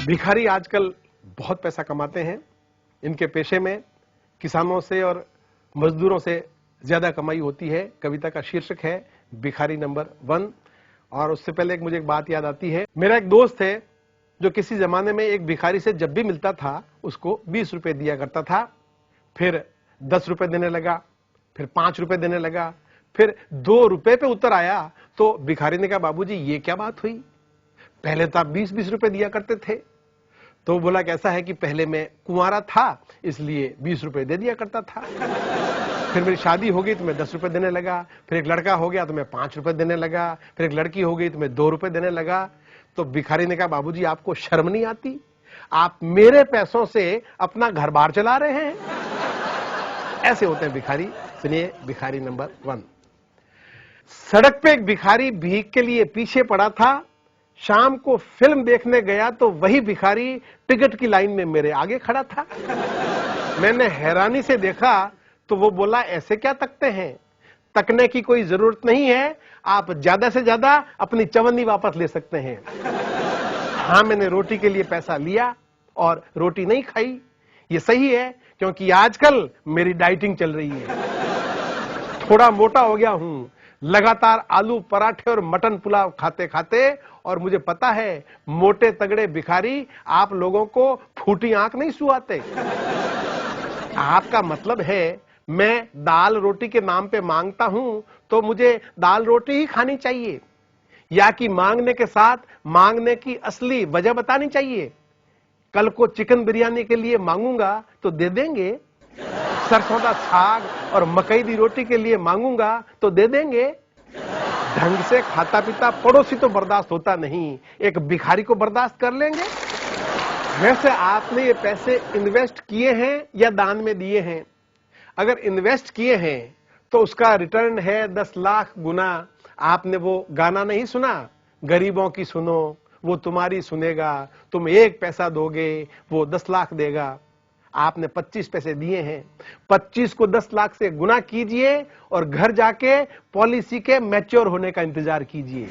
भिखारी आजकल बहुत पैसा कमाते हैं। इनके पेशे में किसानों से और मजदूरों से ज्यादा कमाई होती है। कविता का शीर्षक है भिखारी नंबर 1। और उससे पहले मुझे एक बात याद आती है। मेरा एक दोस्त है जो किसी जमाने में एक भिखारी से जब भी मिलता था उसको 20 रुपए दिया करता था, फिर 10 रुपए देने लगा, फिर 5 रुपए देने लगा, फिर 2 रुपए पे उतर आया। तो भिखारी ने कहा, बाबूजी ये क्या बात हुई, पहले तो आप 20-20 रुपए दिया करते थे। तो बोला कैसा है कि पहले मैं कुंवारा था इसलिए 20 रुपए दे दिया करता था, फिर मेरी शादी हो गई तो मैं 10 रुपए देने लगा, फिर एक लड़का हो गया तो मैं 5 रुपए देने लगा, फिर एक लड़की हो गई तो मैं 2 रुपए देने लगा। तो भिखारी ने कहा, बाबूजी आपको शर्म नहीं आती, आप मेरे पैसों से अपना घर बार चला रहे हैं। ऐसे होते हैं भिखारी। सुनिए भिखारी नंबर 1। सड़क पे एक भिखारी भीख के लिए पीछे पड़ा था। शाम को फिल्म देखने गया तो वही भिखारी टिकट की लाइन में मेरे आगे खड़ा था। मैंने हैरानी से देखा तो वो बोला, ऐसे क्या तकते हैं, तकने की कोई जरूरत नहीं है, आप ज्यादा से ज्यादा अपनी चवन्नी वापस ले सकते हैं। हाँ, मैंने रोटी के लिए पैसा लिया और रोटी नहीं खाई। ये सही है क्योंकि आजकल मेरी डाइटिंग चल रही है, थोड़ा मोटा हो गया हूं, लगातार आलू पराठे और मटन पुलाव खाते खाते। और मुझे पता है मोटे तगड़े भिखारी आप लोगों को फूटी आंख नहीं सुहाते। आपका मतलब है मैं दाल रोटी के नाम पे मांगता हूं तो मुझे दाल रोटी ही खानी चाहिए, या कि मांगने के साथ मांगने की असली वजह बतानी चाहिए। कल को चिकन बिरयानी के लिए मांगूंगा तो दे देंगे, सरसों का साग और मकई दी रोटी के लिए मांगूंगा तो दे देंगे। ढंग से खाता पीता पड़ोसी तो बर्दाश्त होता नहीं, एक भिखारी को बर्दाश्त कर लेंगे। वैसे आपने ये पैसे इन्वेस्ट किए हैं या दान में दिए हैं? अगर इन्वेस्ट किए हैं तो उसका रिटर्न है 10 लाख गुना। आपने वो गाना नहीं सुना, गरीबों की सुनो वो तुम्हारी सुनेगा, तुम 1 पैसा दोगे वो 10 लाख देगा। आपने 25 पैसे दिए हैं, 25 को 10 लाख से गुना कीजिए और घर जाके पॉलिसी के मैच्योर होने का इंतजार कीजिए।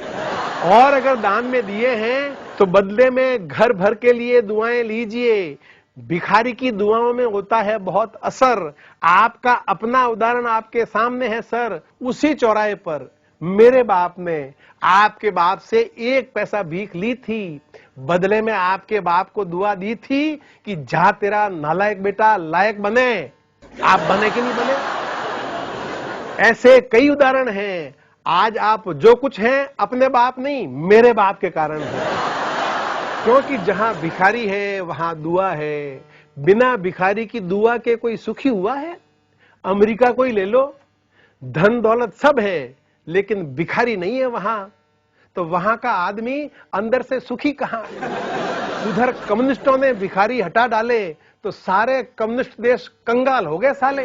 और अगर दान में दिए हैं तो बदले में घर भर के लिए दुआएं लीजिए। भिखारी की दुआओं में होता है बहुत असर। आपका अपना उदाहरण आपके सामने है सर। उसी चौराहे पर मेरे बाप ने आपके बाप से 1 पैसा भीख ली थी, बदले में आपके बाप को दुआ दी थी कि जा तेरा नालायक बेटा लायक बने। आप बने कि नहीं बने? ऐसे कई उदाहरण हैं। आज आप जो कुछ हैं अपने बाप नहीं, मेरे बाप के कारण है। क्योंकि जहां भिखारी है वहां दुआ है। बिना भिखारी की दुआ के कोई सुखी हुआ है? अमेरिका कोई ले लो, धन दौलत सब है, लेकिन भिखारी नहीं है वहां, तो वहां का आदमी अंदर से सुखी कहां? उधर कम्युनिस्टों ने भिखारी हटा डाले तो सारे कम्युनिस्ट देश कंगाल हो गए साले।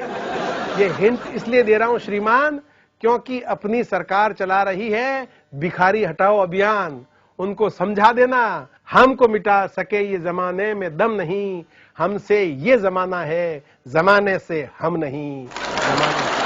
ये हिंट इसलिए दे रहा हूं श्रीमान, क्योंकि अपनी सरकार चला रही है भिखारी हटाओ अभियान। उनको समझा देना, हमको मिटा सके ये जमाने में दम नहीं, हमसे ये जमाना है, जमाने से हम नहीं। जमाने से